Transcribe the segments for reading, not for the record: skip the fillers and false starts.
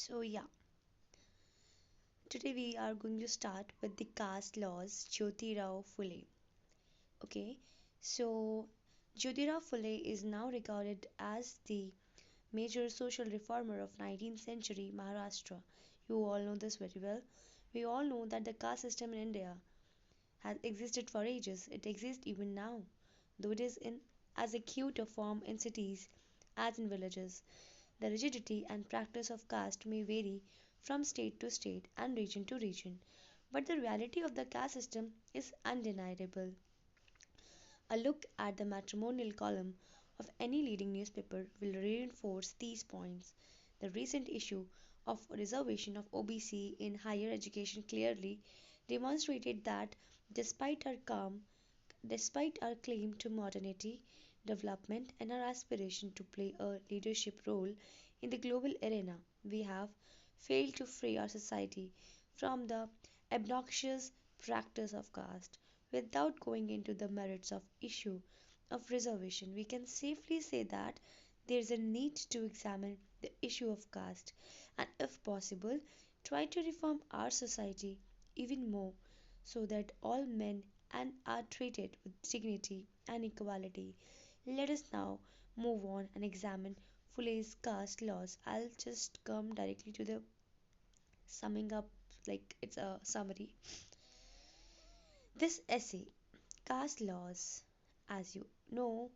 Yeah, today we are going to start with the caste laws, Jyoti Rao Phule. Okay, so Jyoti Rao Phule is now regarded as the major social reformer of 19th century Maharashtra. You all know this very well. We all know that the caste system in India has existed for ages. It exists even now, though it is in as acute a form in cities as in villages. The rigidity and practice of caste may vary from state to state and region to region, but the reality of the caste system is undeniable. A look at the matrimonial column of any leading newspaper will reinforce these points. The recent issue of reservation of OBC in higher education clearly demonstrated that despite our calm despite our claim to modernity, development, and our aspiration to play a leadership role in the global arena, we have failed to free our society from the obnoxious practice of caste. Without going into the merits of issue of reservation, we can safely say that there is a need to examine the issue of caste and, if possible, try to reform our society even more so that all men and are treated with dignity and equality. Let us now move on and examine Fule's caste laws. I'll just come directly to the summing up, like it's a summary. This essay, Caste Laws, as you know,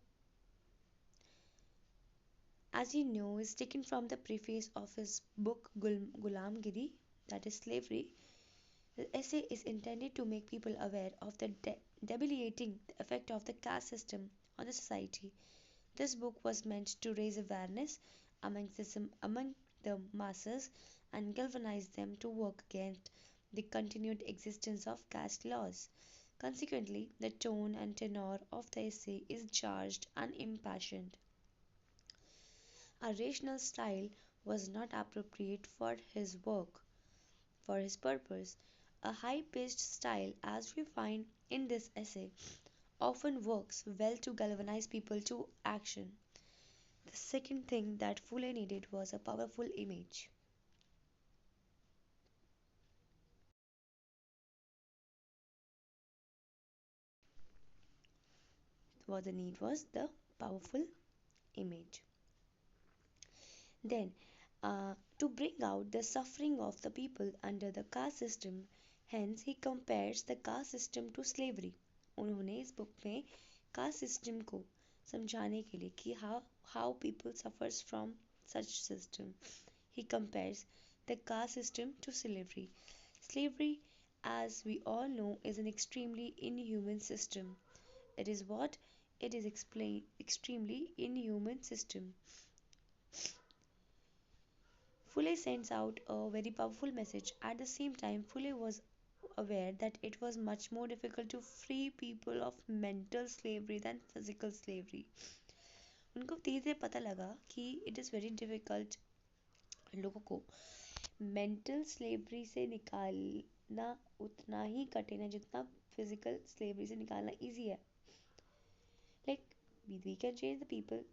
as you know, is taken from the preface of his book Gulamgiri, that is slavery. The essay is intended to make people aware of the debilitating effect of the caste system on the society. This book was meant to raise awareness among the masses and galvanize them to work against the continued existence of caste laws. Consequently, the tone and tenor of the essay is charged and impassioned. A rational style was not appropriate for his work. For his purpose, a high pitched style, as we find in this essay, often works well to galvanize people to action. The second thing that Fuller needed was a powerful image. What the need was the powerful image. Then, to bring out the suffering of the people under the caste system, hence he compares the caste system to slavery. उन्होंने इस book में caste system को समझाने के लिए कि how people suffers from such system. He compares the caste system to slavery. Slavery, as we all know, is an extremely inhuman system. It is what? It is extremely inhuman system. Fulle sends out a very powerful message. At the same time, Fulle was aware that it was much more difficult to free people of mental slavery than physical slavery. उनको धीरे धीरे पता लगा कि it is very difficult लोगों को mental slavery से निकालना उतना ही कठिन है जितना फिजिकल स्लेवरी से निकालना इजी है. Like we can change the people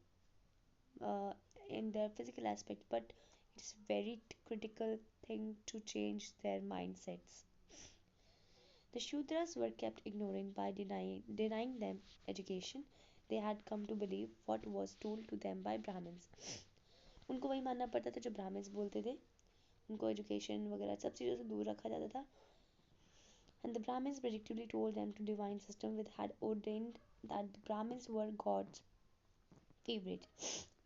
in their physical aspect, but it's very critical thing to change their mindsets. The Shudras were kept ignorant by denying them education. They had come to believe what was told to them by Brahmins. उनको वही मानना पड़ता था जो Brahmins बोलते थे. उनको education वगैरह सब चीज़ों से दूर रखा जाता था. And the Brahmins predictably told them to divine system which had ordained that the Brahmins were God's favorite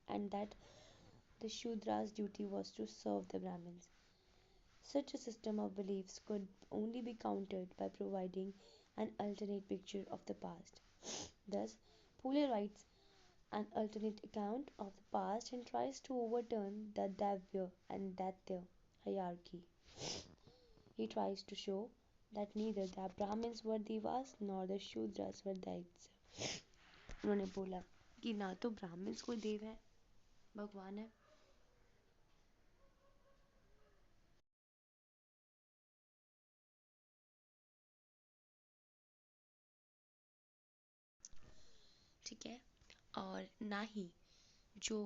and that the Shudras' duty was to serve the Brahmins. Such a system of beliefs could only be countered by providing an alternate picture of the past. Thus, Pule writes an alternate account of the past and tries to overturn the Davya and Datya hierarchy. He tries to show that neither the Brahmins were Devas nor the Shudras were Daityas. उन्होंने बोला कि ना तो Brahmins कोई देव है भगवान है. ठीक है. और ना ही जो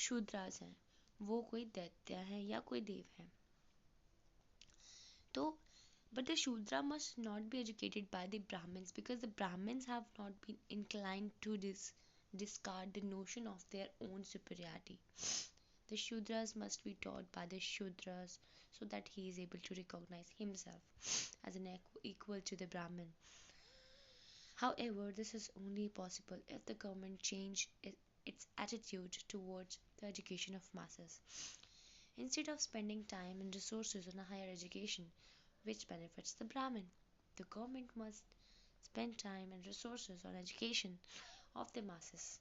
शूद्रास हैं वो कोई दैत्य है या कोई देव है। तो but the Shudra must not be educated by the Brahmins because the Brahmins have not been inclined to discard the notion of their own superiority. The Shudras must be taught by the Shudras so that he is able to recognize himself as an equal to the Brahmin. However, this is only possible if the government change its attitude towards the education of masses. Instead of spending time and resources on a higher education, which benefits the Brahmin, the government must spend time and resources on education of the masses.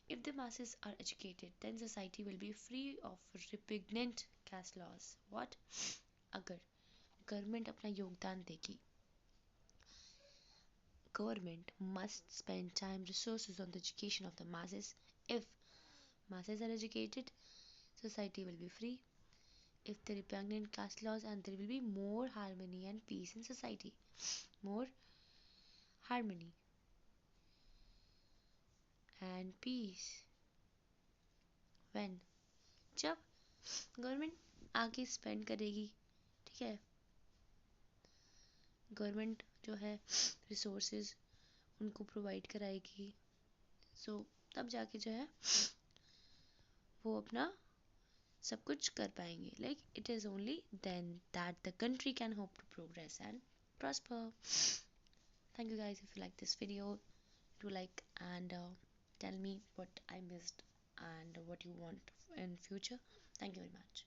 If the masses are educated, then society will be free of repugnant caste laws. What? अगर government अपना योगदान देगी, government must spend time resources on the education of the masses. If masses are educated, society will be free if the repugnant caste laws, and there will be more harmony and peace in society. More harmony and peace when जब government आगे spend करेगी, ठीक है, government जो है resources उनको provide कराएगी, सो तब जाके जो है वो अपना सब कुछ कर पाएंगे. Like it is only then that the country can hope to progress and prosper. Thank you guys. If you like this video, do like and tell me what I missed and what you want in future. Thank you very much.